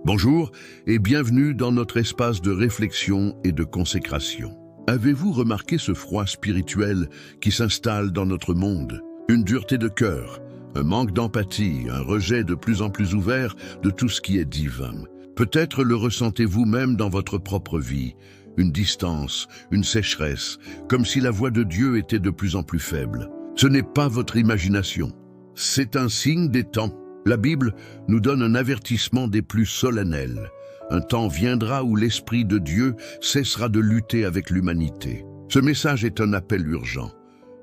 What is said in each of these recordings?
Bonjour et bienvenue dans notre espace de réflexion et de consécration. Avez-vous remarqué ce froid spirituel qui s'installe dans notre monde? Une dureté de cœur, un manque d'empathie, un rejet de plus en plus ouvert de tout ce qui est divin. Peut-être le ressentez-vous même dans votre propre vie, une distance, une sécheresse, comme si la voix de Dieu était de plus en plus faible. Ce n'est pas votre imagination, c'est un signe des temps. La Bible nous donne un avertissement des plus solennels. Un temps viendra où l'Esprit de Dieu cessera de lutter avec l'humanité. Ce message est un appel urgent.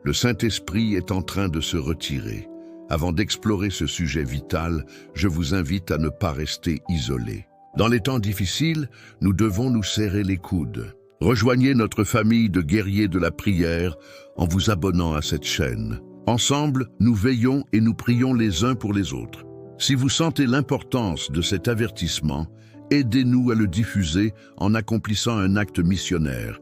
Le Saint-Esprit est en train de se retirer. Avant d'explorer ce sujet vital, je vous invite à ne pas rester isolés. Dans les temps difficiles, nous devons nous serrer les coudes. Rejoignez notre famille de guerriers de la prière en vous abonnant à cette chaîne. Ensemble, nous veillons et nous prions les uns pour les autres. Si vous sentez l'importance de cet avertissement, aidez-nous à le diffuser en accomplissant un acte missionnaire.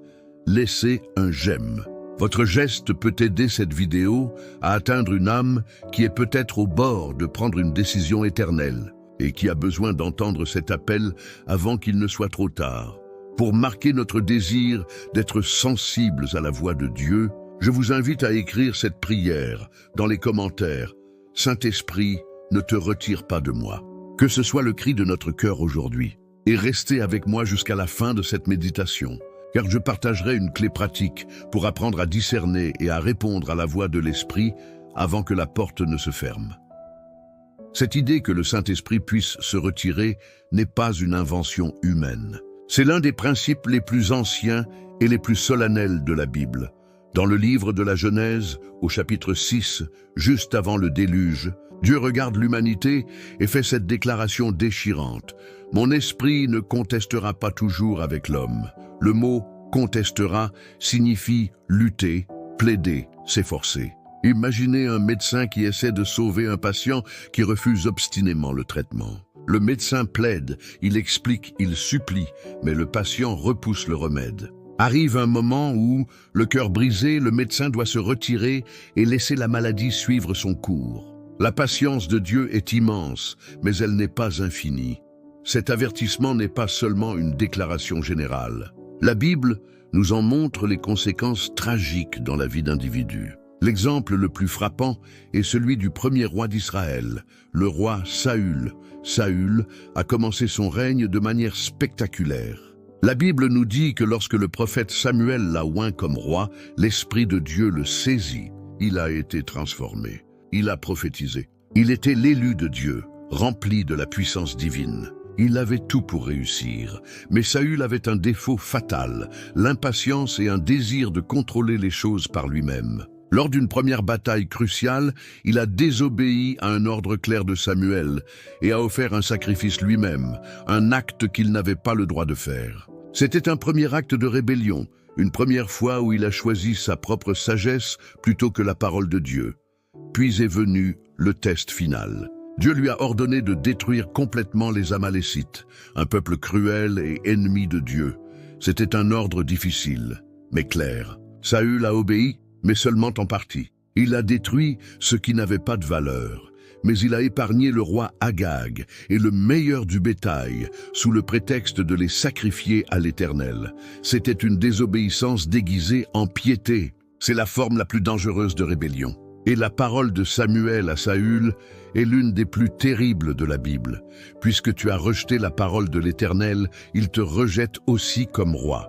Laissez un j'aime. Votre geste peut aider cette vidéo à atteindre une âme qui est peut-être au bord de prendre une décision éternelle et qui a besoin d'entendre cet appel avant qu'il ne soit trop tard. Pour marquer notre désir d'être sensibles à la voix de Dieu, je vous invite à écrire cette prière dans les commentaires. Saint-Esprit, ne te retire pas de moi. Que ce soit le cri de notre cœur aujourd'hui. Et restez avec moi jusqu'à la fin de cette méditation, car je partagerai une clé pratique pour apprendre à discerner et à répondre à la voix de l'Esprit avant que la porte ne se ferme. Cette idée que le Saint-Esprit puisse se retirer n'est pas une invention humaine. C'est l'un des principes les plus anciens et les plus solennels de la Bible. Dans le livre de la Genèse, au chapitre 6, juste avant le déluge, Dieu regarde l'humanité et fait cette déclaration déchirante. « Mon esprit ne contestera pas toujours avec l'homme. » Le mot « contestera » signifie lutter, plaider, s'efforcer. Imaginez un médecin qui essaie de sauver un patient qui refuse obstinément le traitement. Le médecin plaide, il explique, il supplie, mais le patient repousse le remède. Arrive un moment où, le cœur brisé, le médecin doit se retirer et laisser la maladie suivre son cours. La patience de Dieu est immense, mais elle n'est pas infinie. Cet avertissement n'est pas seulement une déclaration générale. La Bible nous en montre les conséquences tragiques dans la vie d'individus. L'exemple le plus frappant est celui du premier roi d'Israël, le roi Saül. Saül a commencé son règne de manière spectaculaire. La Bible nous dit que lorsque le prophète Samuel l'a oint comme roi, l'Esprit de Dieu le saisit. Il a été transformé. Il a prophétisé. Il était l'élu de Dieu, rempli de la puissance divine. Il avait tout pour réussir, mais Saül avait un défaut fatal, l'impatience et un désir de contrôler les choses par lui-même. Lors d'une première bataille cruciale, il a désobéi à un ordre clair de Samuel et a offert un sacrifice lui-même, un acte qu'il n'avait pas le droit de faire. C'était un premier acte de rébellion, une première fois où il a choisi sa propre sagesse plutôt que la parole de Dieu. Puis est venu le test final. Dieu lui a ordonné de détruire complètement les Amalécites, un peuple cruel et ennemi de Dieu. C'était un ordre difficile, mais clair. Saül a obéi, mais seulement en partie. Il a détruit ce qui n'avait pas de valeur, mais il a épargné le roi Agag et le meilleur du bétail, sous le prétexte de les sacrifier à l'Éternel. C'était une désobéissance déguisée en piété. C'est la forme la plus dangereuse de rébellion. Et la parole de Samuel à Saül est l'une des plus terribles de la Bible. Puisque tu as rejeté la parole de l'Éternel, il te rejette aussi comme roi.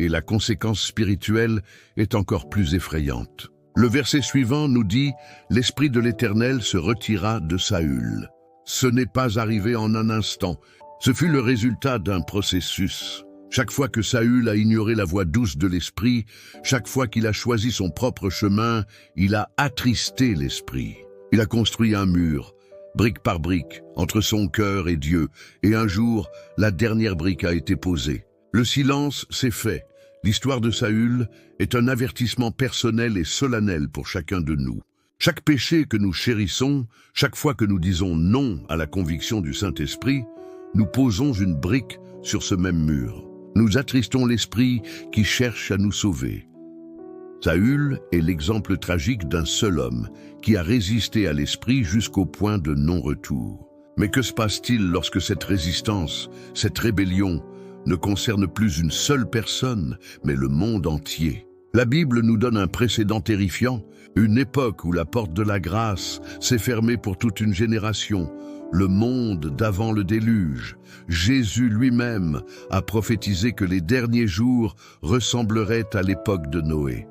Et la conséquence spirituelle est encore plus effrayante. Le verset suivant nous dit « L'Esprit de l'Éternel se retira de Saül ». Ce n'est pas arrivé en un instant. Ce fut le résultat d'un processus. Chaque fois que Saül a ignoré la voix douce de l'Esprit, chaque fois qu'il a choisi son propre chemin, il a attristé l'Esprit. Il a construit un mur, brique par brique, entre son cœur et Dieu, et un jour, la dernière brique a été posée. Le silence s'est fait. L'histoire de Saül est un avertissement personnel et solennel pour chacun de nous. Chaque péché que nous chérissons, chaque fois que nous disons non à la conviction du Saint-Esprit, nous posons une brique sur ce même mur. Nous attristons l'Esprit qui cherche à nous sauver. Saül est l'exemple tragique d'un seul homme qui a résisté à l'Esprit jusqu'au point de non-retour. Mais que se passe-t-il lorsque cette résistance, cette rébellion, ne concerne plus une seule personne, mais le monde entier? La Bible nous donne un précédent terrifiant, une époque où la porte de la grâce s'est fermée pour toute une génération, le monde d'avant le déluge. Jésus lui-même a prophétisé que les derniers jours ressembleraient à l'époque de Noé.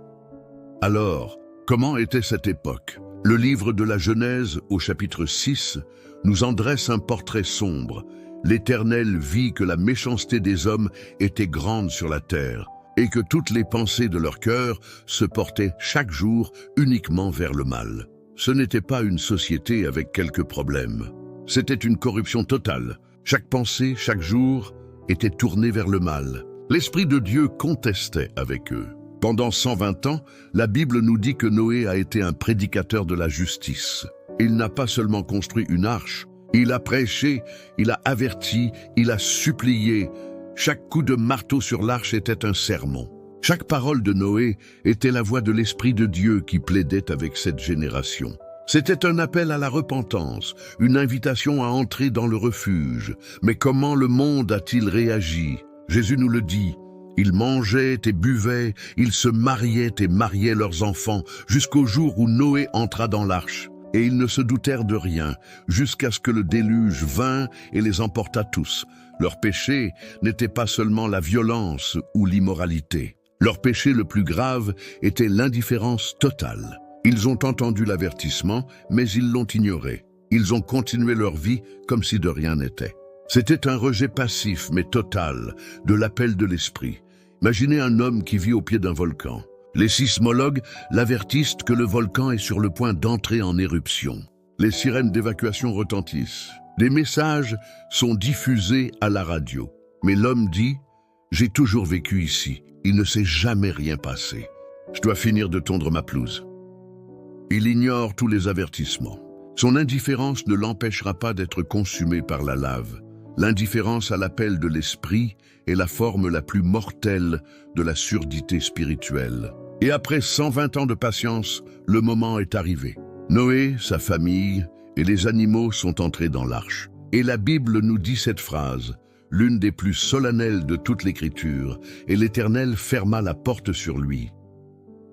Alors, comment était cette époque? Le livre de la Genèse, au chapitre 6, nous en dresse un portrait sombre. L'Éternel vit que la méchanceté des hommes était grande sur la terre, et que toutes les pensées de leur cœur se portaient chaque jour uniquement vers le mal. Ce n'était pas une société avec quelques problèmes. C'était une corruption totale. Chaque pensée, chaque jour, était tournée vers le mal. L'Esprit de Dieu contestait avec eux. Pendant 120 ans, la Bible nous dit que Noé a été un prédicateur de la justice. Il n'a pas seulement construit une arche, il a prêché, il a averti, il a supplié. Chaque coup de marteau sur l'arche était un sermon. Chaque parole de Noé était la voix de l'Esprit de Dieu qui plaidait avec cette génération. C'était un appel à la repentance, une invitation à entrer dans le refuge. Mais comment le monde a-t-il réagi? Jésus nous le dit. Ils mangeaient et buvaient, ils se mariaient et mariaient leurs enfants, jusqu'au jour où Noé entra dans l'arche. Et ils ne se doutèrent de rien, jusqu'à ce que le déluge vînt et les emporta tous. Leur péché n'était pas seulement la violence ou l'immoralité. Leur péché le plus grave était l'indifférence totale. Ils ont entendu l'avertissement, mais ils l'ont ignoré. Ils ont continué leur vie comme si de rien n'était. C'était un rejet passif, mais total, de l'appel de l'esprit. Imaginez un homme qui vit au pied d'un volcan. Les sismologues l'avertissent que le volcan est sur le point d'entrer en éruption. Les sirènes d'évacuation retentissent. Des messages sont diffusés à la radio. Mais l'homme dit « J'ai toujours vécu ici. Il ne s'est jamais rien passé. Je dois finir de tondre ma pelouse. » Il ignore tous les avertissements. Son indifférence ne l'empêchera pas d'être consumé par la lave. L'indifférence à l'appel de l'esprit est la forme la plus mortelle de la surdité spirituelle. Et après 120 ans de patience, le moment est arrivé. Noé, sa famille et les animaux sont entrés dans l'arche. Et la Bible nous dit cette phrase, l'une des plus solennelles de toute l'Écriture, et l'Éternel ferma la porte sur lui.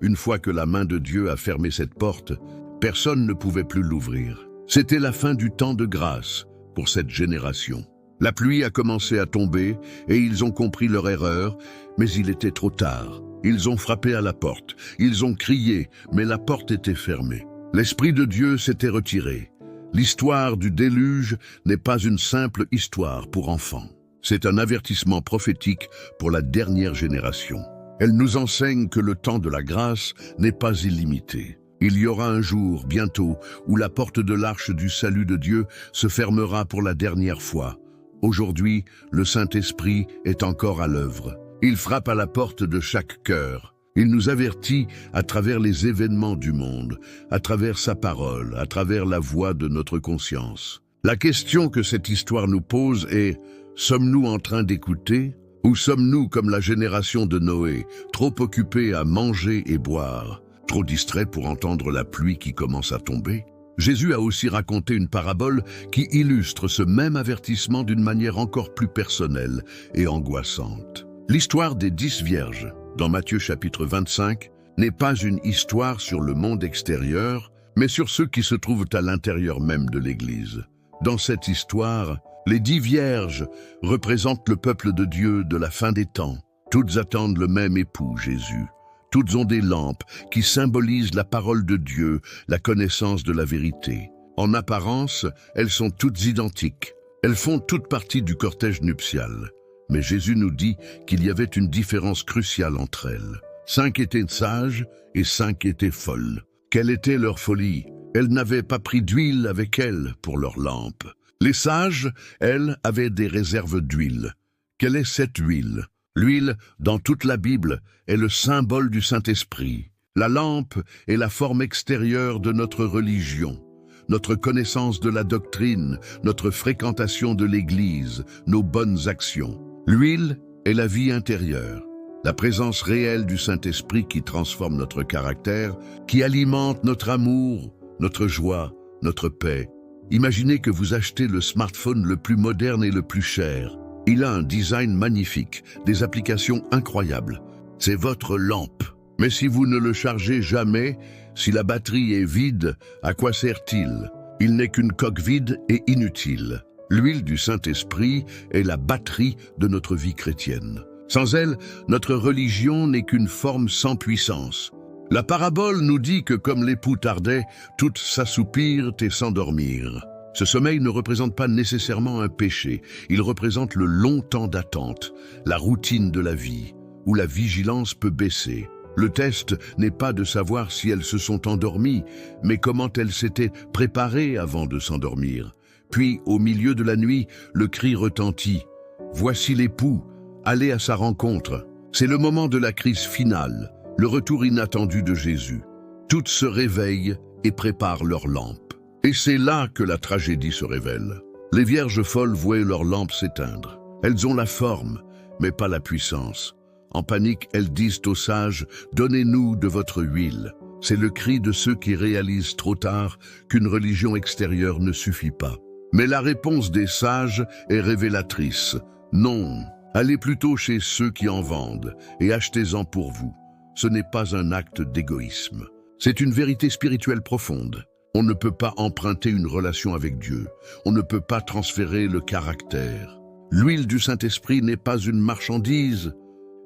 Une fois que la main de Dieu a fermé cette porte, personne ne pouvait plus l'ouvrir. C'était la fin du temps de grâce pour cette génération. La pluie a commencé à tomber et ils ont compris leur erreur, mais il était trop tard. Ils ont frappé à la porte, ils ont crié, mais la porte était fermée. L'Esprit de Dieu s'était retiré. L'histoire du déluge n'est pas une simple histoire pour enfants. C'est un avertissement prophétique pour la dernière génération. Elle nous enseigne que le temps de la grâce n'est pas illimité. Il y aura un jour, bientôt, où la porte de l'arche du salut de Dieu se fermera pour la dernière fois. Aujourd'hui, le Saint-Esprit est encore à l'œuvre. Il frappe à la porte de chaque cœur. Il nous avertit à travers les événements du monde, à travers sa parole, à travers la voix de notre conscience. La question que cette histoire nous pose est, sommes-nous en train d'écouter ou sommes-nous comme la génération de Noé, trop occupés à manger et boire, trop distraits pour entendre la pluie qui commence à tomber? Jésus a aussi raconté une parabole qui illustre ce même avertissement d'une manière encore plus personnelle et angoissante. L'histoire des 10 vierges, dans Matthieu chapitre 25, n'est pas une histoire sur le monde extérieur, mais sur ceux qui se trouvent à l'intérieur même de l'Église. Dans cette histoire, les 10 vierges représentent le peuple de Dieu de la fin des temps. Toutes attendent le même époux, Jésus. Toutes ont des lampes qui symbolisent la parole de Dieu, la connaissance de la vérité. En apparence, elles sont toutes identiques. Elles font toutes partie du cortège nuptial. Mais Jésus nous dit qu'il y avait une différence cruciale entre elles. 5 étaient sages et 5 étaient folles. Quelle était leur folie? Elles n'avaient pas pris d'huile avec elles pour leurs lampes. Les sages, elles, avaient des réserves d'huile. Quelle est cette huile? L'huile, dans toute la Bible, est le symbole du Saint-Esprit. La lampe est la forme extérieure de notre religion, notre connaissance de la doctrine, notre fréquentation de l'Église, nos bonnes actions. L'huile est la vie intérieure, la présence réelle du Saint-Esprit qui transforme notre caractère, qui alimente notre amour, notre joie, notre paix Imaginez que vous achetez le smartphone le plus moderne et le plus cher. Il a un design magnifique, des applications incroyables. C'est votre lampe. Mais si vous ne le chargez jamais, si la batterie est vide, à quoi sert-il? Il n'est qu'une coque vide et inutile. L'huile du Saint-Esprit est la batterie de notre vie chrétienne. Sans elle, notre religion n'est qu'une forme sans puissance. La parabole nous dit que comme l'époux tardait, toutes s'assoupirent et s'endormirent. Ce sommeil ne représente pas nécessairement un péché, il représente le long temps d'attente, la routine de la vie, où la vigilance peut baisser. Le test n'est pas de savoir si elles se sont endormies, mais comment elles s'étaient préparées avant de s'endormir. Puis, au milieu de la nuit, le cri retentit. « Voici l'époux, allez à sa rencontre ». C'est le moment de la crise finale, le retour inattendu de Jésus. Toutes se réveillent et préparent leurs lampes. Et c'est là que la tragédie se révèle. Les vierges folles voient leurs lampes s'éteindre. Elles ont la forme, mais pas la puissance. En panique, elles disent aux sages « Donnez-nous de votre huile ». C'est le cri de ceux qui réalisent trop tard qu'une religion extérieure ne suffit pas. Mais la réponse des sages est révélatrice. Non, allez plutôt chez ceux qui en vendent et achetez-en pour vous. Ce n'est pas un acte d'égoïsme. C'est une vérité spirituelle profonde. On ne peut pas emprunter une relation avec Dieu. On ne peut pas transférer le caractère. L'huile du Saint-Esprit n'est pas une marchandise.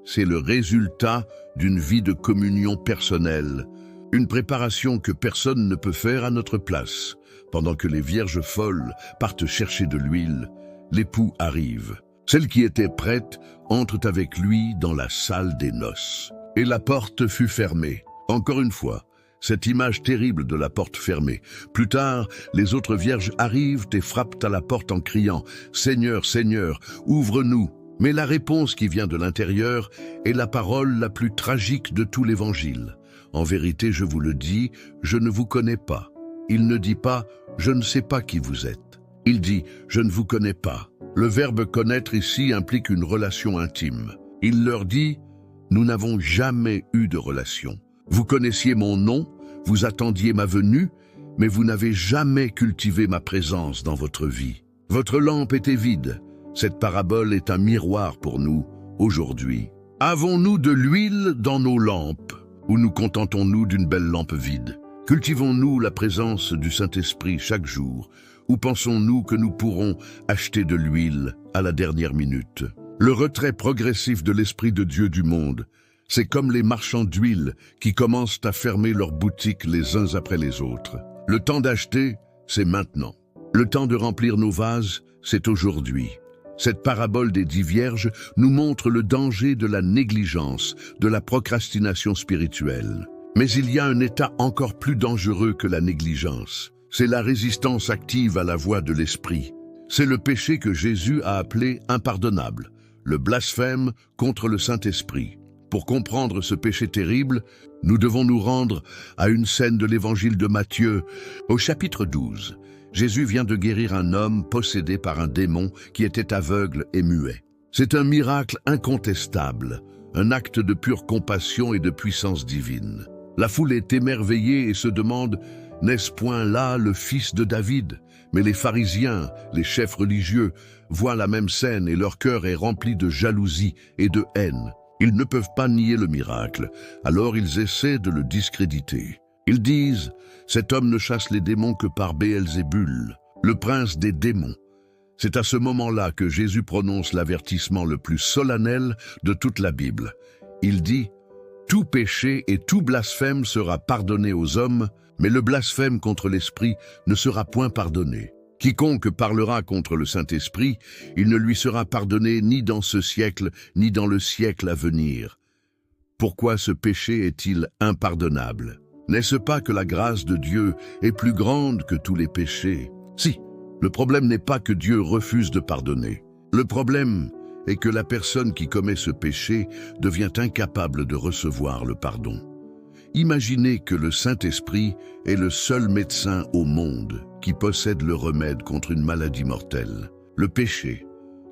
C'est le résultat d'une vie de communion personnelle. Une préparation que personne ne peut faire à notre place. Pendant que les vierges folles partent chercher de l'huile, l'époux arrive. Celles qui étaient prêtes entrent avec lui dans la salle des noces. Et la porte fut fermée. Encore une fois, cette image terrible de la porte fermée. Plus tard, les autres vierges arrivent et frappent à la porte en criant « Seigneur, Seigneur, ouvre-nous » Mais la réponse qui vient de l'intérieur est la parole la plus tragique de tout l'Évangile. En vérité, je vous le dis, je ne vous connais pas. Il ne dit pas « je ne sais pas qui vous êtes ». Il dit « je ne vous connais pas ». Le verbe « connaître » ici implique une relation intime. Il leur dit « nous n'avons jamais eu de relation. Vous connaissiez mon nom, vous attendiez ma venue, mais vous n'avez jamais cultivé ma présence dans votre vie. Votre lampe était vide. Cette parabole est un miroir pour nous, aujourd'hui. Avons-nous de l'huile dans nos lampes, ou nous contentons-nous d'une belle lampe vide? Cultivons-nous la présence du Saint-Esprit chaque jour, ou pensons-nous que nous pourrons acheter de l'huile à la dernière minute? Le retrait progressif de l'Esprit de Dieu du monde, c'est comme les marchands d'huile qui commencent à fermer leurs boutiques les uns après les autres. Le temps d'acheter, c'est maintenant. Le temps de remplir nos vases, c'est aujourd'hui. Cette parabole des 10 vierges nous montre le danger de la négligence, de la procrastination spirituelle. Mais il y a un état encore plus dangereux que la négligence. C'est la résistance active à la voix de l'Esprit. C'est le péché que Jésus a appelé impardonnable, le blasphème contre le Saint-Esprit. Pour comprendre ce péché terrible, nous devons nous rendre à une scène de l'évangile de Matthieu. Au chapitre 12, Jésus vient de guérir un homme possédé par un démon qui était aveugle et muet. C'est un miracle incontestable, un acte de pure compassion et de puissance divine. La foule est émerveillée et se demande « N'est-ce point là le fils de David ?» Mais les pharisiens, les chefs religieux, voient la même scène et leur cœur est rempli de jalousie et de haine. Ils ne peuvent pas nier le miracle, alors ils essaient de le discréditer. Ils disent « Cet homme ne chasse les démons que par Béelzébul, le prince des démons ». C'est à ce moment-là que Jésus prononce l'avertissement le plus solennel de toute la Bible. Il dit « Tout péché et tout blasphème sera pardonné aux hommes, mais le blasphème contre l'Esprit ne sera point pardonné. Quiconque parlera contre le Saint-Esprit, il ne lui sera pardonné ni dans ce siècle, ni dans le siècle à venir. Pourquoi ce péché est-il impardonnable? N'est-ce pas que la grâce de Dieu est plus grande que tous les péchés? Si, le problème n'est pas que Dieu refuse de pardonner. Le problème est que la personne qui commet ce péché devient incapable de recevoir le pardon. Imaginez que le Saint-Esprit est le seul médecin au monde qui possède le remède contre une maladie mortelle. Le péché,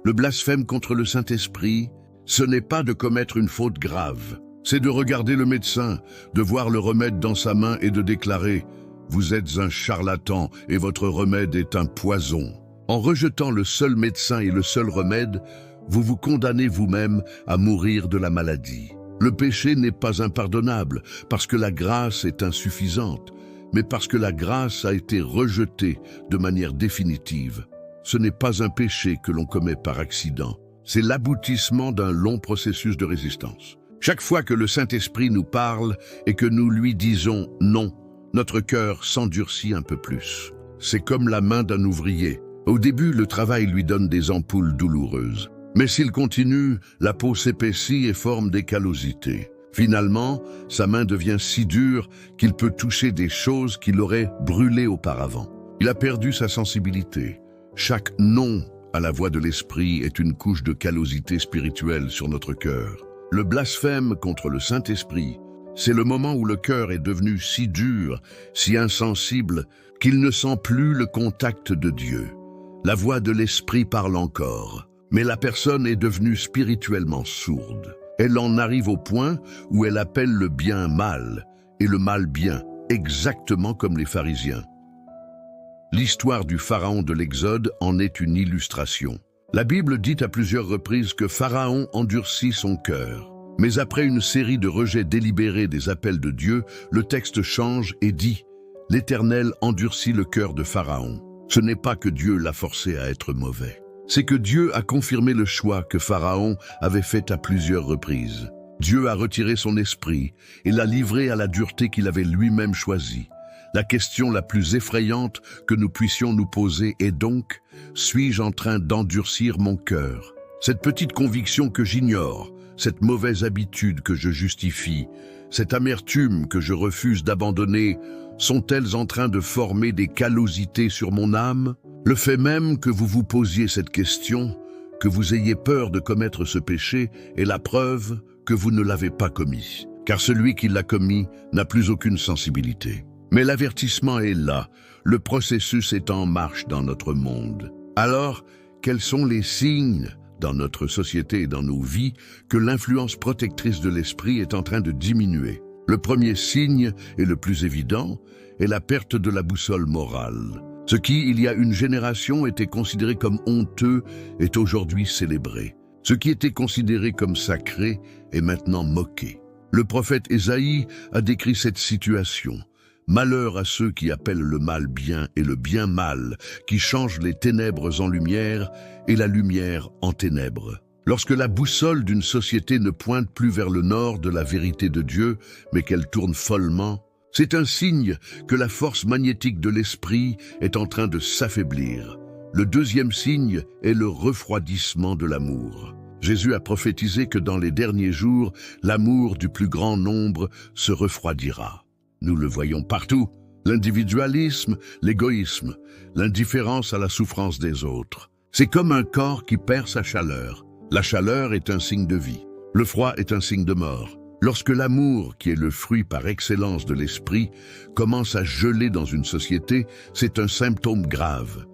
le blasphème contre le Saint-Esprit, ce n'est pas de commettre une faute grave. C'est de regarder le médecin, de voir le remède dans sa main et de déclarer Vous êtes un charlatan et votre remède est un poison. En rejetant le seul médecin et le seul remède, vous vous condamnez vous-même à mourir de la maladie. Le péché n'est pas impardonnable parce que la grâce est insuffisante, mais parce que la grâce a été rejetée de manière définitive. Ce n'est pas un péché que l'on commet par accident. C'est l'aboutissement d'un long processus de résistance. Chaque fois que le Saint-Esprit nous parle et que nous lui disons non, notre cœur s'endurcit un peu plus. C'est comme la main d'un ouvrier. Au début, le travail lui donne des ampoules douloureuses. Mais s'il continue, la peau s'épaissit et forme des callosités. Finalement, sa main devient si dure qu'il peut toucher des choses qu'il aurait brûlées auparavant. Il a perdu sa sensibilité. Chaque non à la voix de l'Esprit est une couche de callosité spirituelle sur notre cœur. Le blasphème contre le Saint-Esprit, c'est le moment où le cœur est devenu si dur, si insensible, qu'il ne sent plus le contact de Dieu. La voix de l'Esprit parle encore, mais la personne est devenue spirituellement sourde. Elle en arrive au point où elle appelle le bien mal et le mal bien, exactement comme les pharisiens. L'histoire du pharaon de l'Exode en est une illustration. La Bible dit à plusieurs reprises que Pharaon endurcit son cœur. Mais après une série de rejets délibérés des appels de Dieu, le texte change et dit « L'Éternel endurcit le cœur de Pharaon ». Ce n'est pas que Dieu l'a forcé à être mauvais. C'est que Dieu a confirmé le choix que Pharaon avait fait à plusieurs reprises. Dieu a retiré son esprit et l'a livré à la dureté qu'il avait lui-même choisie. La question la plus effrayante que nous puissions nous poser est donc « Suis-je en train d'endurcir mon cœur ?» Cette petite conviction que j'ignore, cette mauvaise habitude que je justifie, cette amertume que je refuse d'abandonner, sont-elles en train de former des callosités sur mon âme? Le fait même que vous vous posiez cette question, que vous ayez peur de commettre ce péché, est la preuve que vous ne l'avez pas commis, car celui qui l'a commis n'a plus aucune sensibilité. Mais l'avertissement est là, le processus est en marche dans notre monde. Alors, quels sont les signes dans notre société et dans nos vies que l'influence protectrice de l'esprit est en train de diminuer? Le premier signe, et le plus évident, est la perte de la boussole morale. Ce qui, il y a une génération, était considéré comme honteux est aujourd'hui célébré. Ce qui était considéré comme sacré est maintenant moqué. Le prophète Ésaïe a décrit cette situation. Malheur à ceux qui appellent le mal bien et le bien mal, qui changent les ténèbres en lumière et la lumière en ténèbres. Lorsque la boussole d'une société ne pointe plus vers le nord de la vérité de Dieu, mais qu'elle tourne follement, c'est un signe que la force magnétique de l'esprit est en train de s'affaiblir. Le deuxième signe est le refroidissement de l'amour. Jésus a prophétisé que dans les derniers jours, l'amour du plus grand nombre se refroidira. Nous le voyons partout. L'individualisme, l'égoïsme, l'indifférence à la souffrance des autres. C'est comme un corps qui perd sa chaleur. La chaleur est un signe de vie. Le froid est un signe de mort. Lorsque l'amour, qui est le fruit par excellence de l'esprit, commence à geler dans une société, c'est un symptôme grave.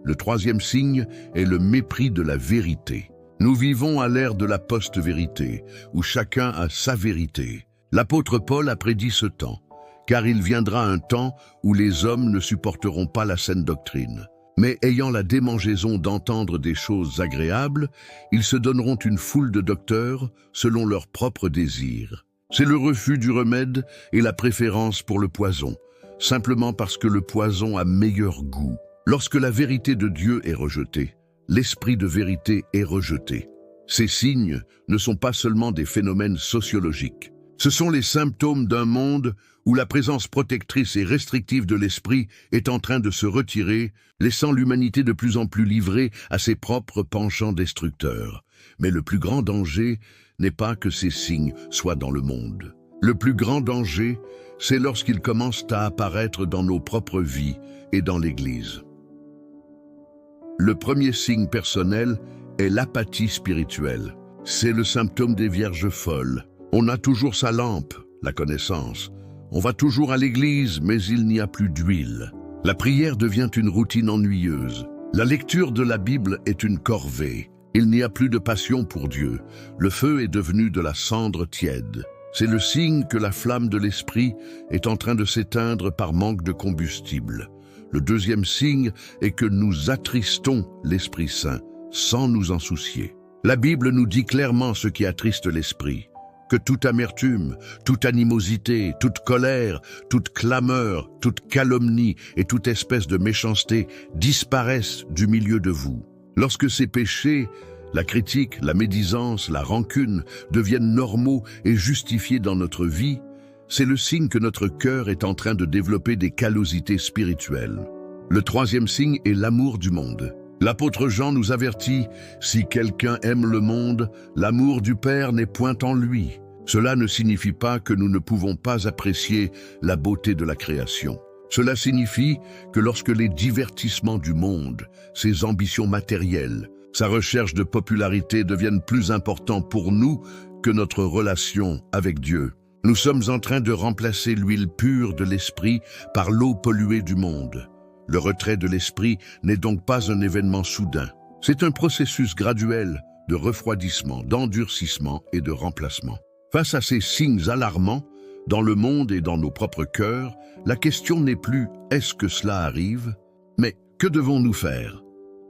Le troisième signe est le mépris de la vérité. Nous vivons à l'ère de la post-vérité, où chacun a sa vérité. L'apôtre Paul a prédit ce temps. Car il viendra un temps où les hommes ne supporteront pas la saine doctrine. Mais ayant la démangeaison d'entendre des choses agréables, ils se donneront une foule de docteurs selon leurs propres désirs. C'est le refus du remède et la préférence pour le poison, simplement parce que le poison a meilleur goût. Lorsque la vérité de Dieu est rejetée, l'esprit de vérité est rejeté. Ces signes ne sont pas seulement des phénomènes sociologiques. Ce sont les symptômes d'un monde où la présence protectrice et restrictive de l'esprit est en train de se retirer, laissant l'humanité de plus en plus livrée à ses propres penchants destructeurs. Mais le plus grand danger n'est pas que ces signes soient dans le monde. Le plus grand danger, c'est lorsqu'ils commencent à apparaître dans nos propres vies et dans l'Église. Le premier signe personnel est l'apathie spirituelle. C'est le symptôme des vierges folles. On a toujours sa lampe, la connaissance. On va toujours à l'église, mais il n'y a plus d'huile. La prière devient une routine ennuyeuse. La lecture de la Bible est une corvée. Il n'y a plus de passion pour Dieu. Le feu est devenu de la cendre tiède. C'est le signe que la flamme de l'esprit est en train de s'éteindre par manque de combustible. Le deuxième signe est que nous attristons l'Esprit Saint sans nous en soucier. La Bible nous dit clairement ce qui attriste l'esprit, que toute amertume, toute animosité, toute colère, toute clameur, toute calomnie et toute espèce de méchanceté disparaissent du milieu de vous. Lorsque ces péchés, la critique, la médisance, la rancune deviennent normaux et justifiés dans notre vie, c'est le signe que notre cœur est en train de développer des callosités spirituelles. Le troisième signe est l'amour du monde. L'apôtre Jean nous avertit, « Si quelqu'un aime le monde, l'amour du Père n'est point en lui. » Cela ne signifie pas que nous ne pouvons pas apprécier la beauté de la création. Cela signifie que lorsque les divertissements du monde, ses ambitions matérielles, sa recherche de popularité deviennent plus importants pour nous que notre relation avec Dieu, nous sommes en train de remplacer l'huile pure de l'esprit par l'eau polluée du monde. Le retrait de l'esprit n'est donc pas un événement soudain. C'est un processus graduel de refroidissement, d'endurcissement et de remplacement. Face à ces signes alarmants, dans le monde et dans nos propres cœurs, la question n'est plus « est-ce que cela arrive ?», mais « que devons-nous faire ?»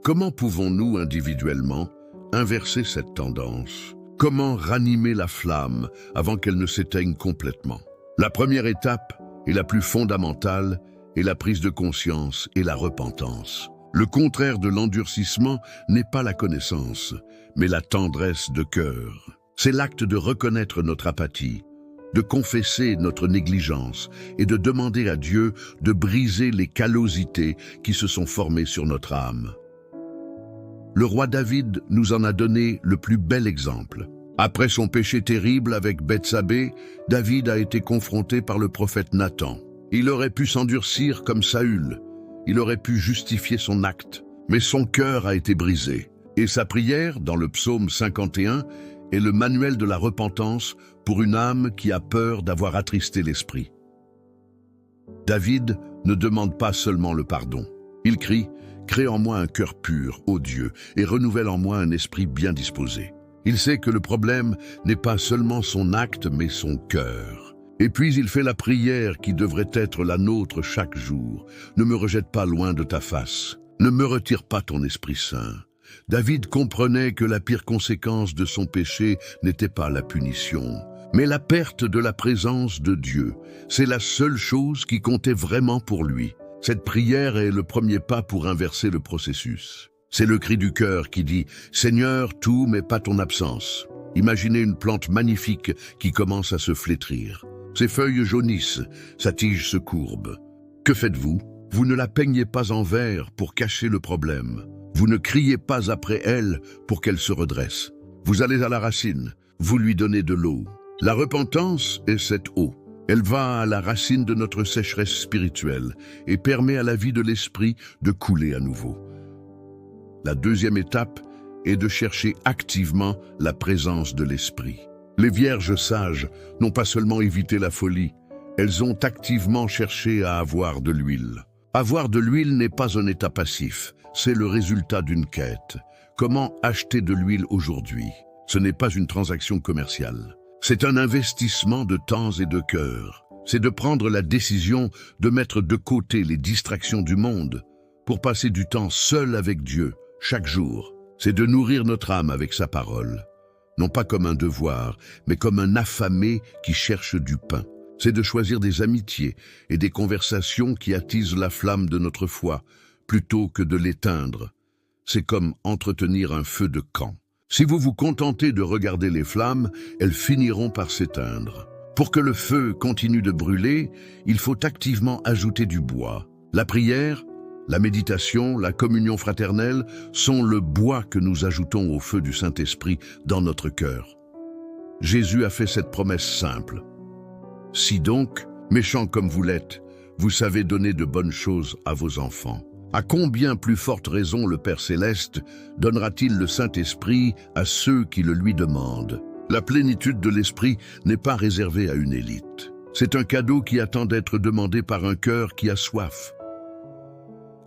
Comment pouvons-nous individuellement inverser cette tendance? Comment ranimer la flamme avant qu'elle ne s'éteigne complètement? La première étape, et la plus fondamentale, est la prise de conscience et la repentance. Le contraire de l'endurcissement n'est pas la connaissance, mais la tendresse de cœur. C'est l'acte de reconnaître notre apathie, de confesser notre négligence et de demander à Dieu de briser les callosités qui se sont formées sur notre âme. Le roi David nous en a donné le plus bel exemple. Après son péché terrible avec Bethsabée, David a été confronté par le prophète Nathan. Il aurait pu s'endurcir comme Saül, il aurait pu justifier son acte, mais son cœur a été brisé. Et sa prière, dans le psaume 51, est le manuel de la repentance pour une âme qui a peur d'avoir attristé l'esprit. David ne demande pas seulement le pardon. Il crie « Crée en moi un cœur pur, ô Dieu, et renouvelle en moi un esprit bien disposé. » Il sait que le problème n'est pas seulement son acte, mais son cœur. Et puis il fait la prière qui devrait être la nôtre chaque jour. « Ne me rejette pas loin de ta face. Ne me retire pas ton Esprit Saint. » David comprenait que la pire conséquence de son péché n'était pas la punition, mais la perte de la présence de Dieu. C'est la seule chose qui comptait vraiment pour lui. Cette prière est le premier pas pour inverser le processus. C'est le cri du cœur qui dit « Seigneur, tout, mais pas ton absence ». Imaginez une plante magnifique qui commence à se flétrir. Ses feuilles jaunissent, sa tige se courbe. Que faites-vous? Vous ne la peignez pas en vert pour cacher le problème. Vous ne criez pas après elle pour qu'elle se redresse. Vous allez à la racine, vous lui donnez de l'eau. La repentance est cette eau. Elle va à la racine de notre sécheresse spirituelle et permet à la vie de l'esprit de couler à nouveau. La deuxième étape est de chercher activement la présence de l'esprit. Les vierges sages n'ont pas seulement évité la folie, elles ont activement cherché à avoir de l'huile. Avoir de l'huile n'est pas un état passif, c'est le résultat d'une quête. Comment acheter de l'huile aujourd'hui? Ce n'est pas une transaction commerciale. C'est un investissement de temps et de cœur. C'est de prendre la décision de mettre de côté les distractions du monde pour passer du temps seul avec Dieu, chaque jour. C'est de nourrir notre âme avec sa parole. Non pas comme un devoir, mais comme un affamé qui cherche du pain. C'est de choisir des amitiés et des conversations qui attisent la flamme de notre foi, plutôt que de l'éteindre. C'est comme entretenir un feu de camp. Si vous vous contentez de regarder les flammes, elles finiront par s'éteindre. Pour que le feu continue de brûler, il faut activement ajouter du bois. La prière, la méditation, la communion fraternelle sont le bois que nous ajoutons au feu du Saint-Esprit dans notre cœur. Jésus a fait cette promesse simple. « Si donc, méchants comme vous l'êtes, vous savez donner de bonnes choses à vos enfants, à combien plus forte raison le Père Céleste donnera-t-il le Saint-Esprit à ceux qui le lui demandent ?» La plénitude de l'Esprit n'est pas réservée à une élite. C'est un cadeau qui attend d'être demandé par un cœur qui a soif.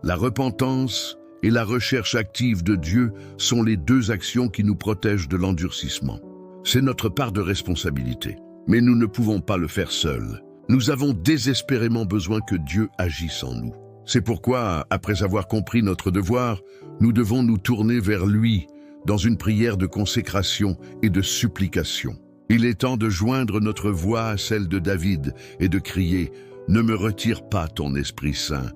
La repentance et la recherche active de Dieu sont les deux actions qui nous protègent de l'endurcissement. C'est notre part de responsabilité. Mais nous ne pouvons pas le faire seuls. Nous avons désespérément besoin que Dieu agisse en nous. C'est pourquoi, après avoir compris notre devoir, nous devons nous tourner vers lui dans une prière de consécration et de supplication. Il est temps de joindre notre voix à celle de David et de crier « Ne me retire pas ton Esprit Saint ».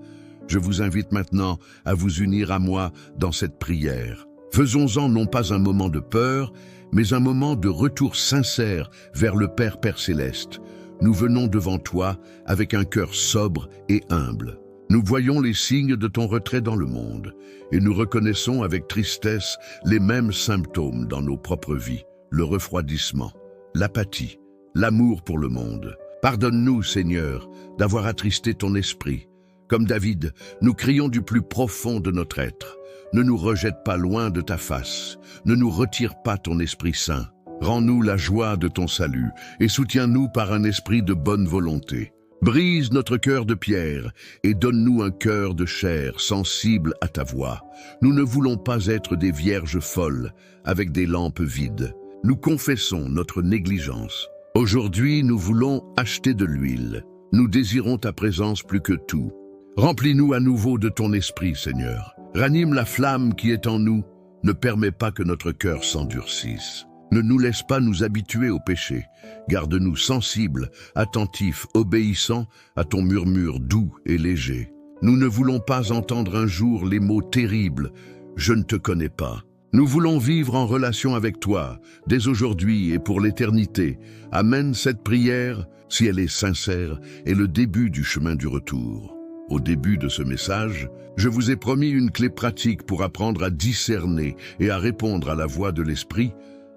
Je vous invite maintenant à vous unir à moi dans cette prière. Faisons-en non pas un moment de peur, mais un moment de retour sincère vers le Père Céleste. Nous venons devant toi avec un cœur sobre et humble. Nous voyons les signes de ton retrait dans le monde et nous reconnaissons avec tristesse les mêmes symptômes dans nos propres vies, le refroidissement, l'apathie, l'amour pour le monde. Pardonne-nous, Seigneur, d'avoir attristé ton esprit. Comme David, nous crions du plus profond de notre être. Ne nous rejette pas loin de ta face, ne nous retire pas ton Esprit Saint. Rends-nous la joie de ton salut et soutiens-nous par un esprit de bonne volonté. Brise notre cœur de pierre et donne-nous un cœur de chair sensible à ta voix. Nous ne voulons pas être des vierges folles avec des lampes vides. Nous confessons notre négligence. Aujourd'hui, nous voulons acheter de l'huile. Nous désirons ta présence plus que tout. Remplis-nous à nouveau de ton esprit, Seigneur. Ranime la flamme qui est en nous. Ne permets pas que notre cœur s'endurcisse. Ne nous laisse pas nous habituer au péché. Garde-nous sensibles, attentifs, obéissants à ton murmure doux et léger. Nous ne voulons pas entendre un jour les mots terribles « Je ne te connais pas ». Nous voulons vivre en relation avec toi, dès aujourd'hui et pour l'éternité. Amen. Cette prière, si elle est sincère, est le début du chemin du retour. Au début de ce message, je vous ai promis une clé pratique pour apprendre à discerner et à répondre à la voix de l'Esprit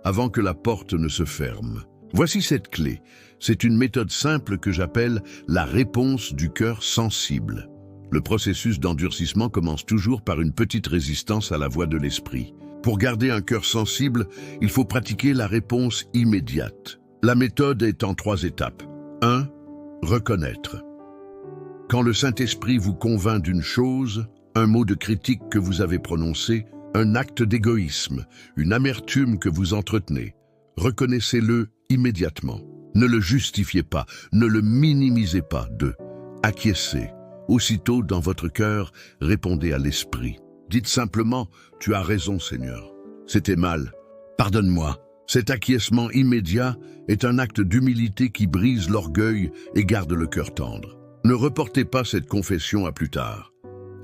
avant que la porte ne se ferme. Voici cette clé. C'est une méthode simple que j'appelle la réponse du cœur sensible. Le processus d'endurcissement commence toujours par une petite résistance à la voix de l'Esprit. Pour garder un cœur sensible, il faut pratiquer la réponse immédiate. La méthode est en 3 étapes. 1. Reconnaître. Quand le Saint-Esprit vous convainc d'une chose, un mot de critique que vous avez prononcé, un acte d'égoïsme, une amertume que vous entretenez, reconnaissez-le immédiatement. Ne le justifiez pas, ne le minimisez pas. 2. Acquiescez. Aussitôt dans votre cœur, répondez à l'Esprit. Dites simplement « Tu as raison, Seigneur. C'était mal. Pardonne-moi. » Cet acquiescement immédiat est un acte d'humilité qui brise l'orgueil et garde le cœur tendre. Ne reportez pas cette confession à plus tard.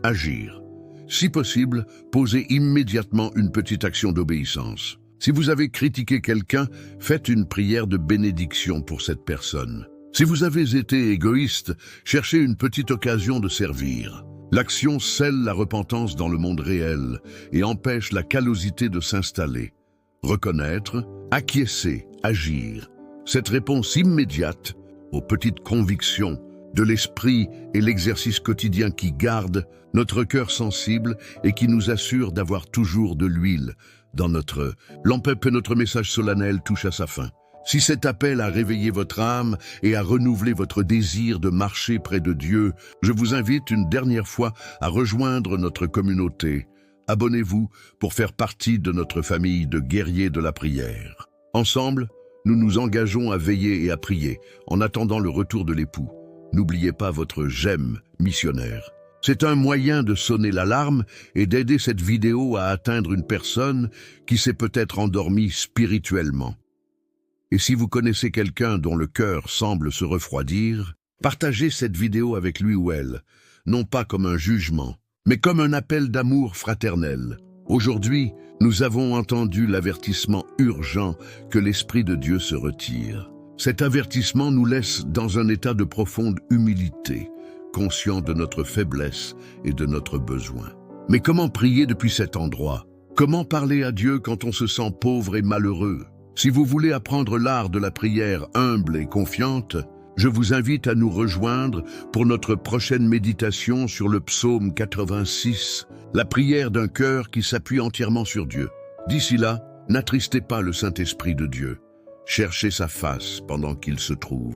Agir. Si possible, posez immédiatement une petite action d'obéissance. Si vous avez critiqué quelqu'un, faites une prière de bénédiction pour cette personne. Si vous avez été égoïste, cherchez une petite occasion de servir. L'action scelle la repentance dans le monde réel et empêche la callosité de s'installer. Reconnaître, acquiescer, agir. Cette réponse immédiate aux petites convictions de l'esprit et l'exercice quotidien qui garde notre cœur sensible et qui nous assure d'avoir toujours de l'huile dans notre lampe. Notre message solennel touche à sa fin. Si cet appel a réveillé votre âme et a renouvelé votre désir de marcher près de Dieu, je vous invite une dernière fois à rejoindre notre communauté. Abonnez-vous pour faire partie de notre famille de guerriers de la prière. Ensemble, nous nous engageons à veiller et à prier en attendant le retour de l'époux. N'oubliez pas votre j'aime missionnaire. C'est un moyen de sonner l'alarme et d'aider cette vidéo à atteindre une personne qui s'est peut-être endormie spirituellement. Et si vous connaissez quelqu'un dont le cœur semble se refroidir, partagez cette vidéo avec lui ou elle, non pas comme un jugement, mais comme un appel d'amour fraternel. Aujourd'hui, nous avons entendu l'avertissement urgent que l'Esprit de Dieu se retire. Cet avertissement nous laisse dans un état de profonde humilité, conscient de notre faiblesse et de notre besoin. Mais comment prier depuis cet endroit? Comment parler à Dieu quand on se sent pauvre et malheureux? Si vous voulez apprendre l'art de la prière humble et confiante, je vous invite à nous rejoindre pour notre prochaine méditation sur le psaume 86, la prière d'un cœur qui s'appuie entièrement sur Dieu. D'ici là, n'attristez pas le Saint-Esprit de Dieu. Cherchez sa face pendant qu'il se trouve.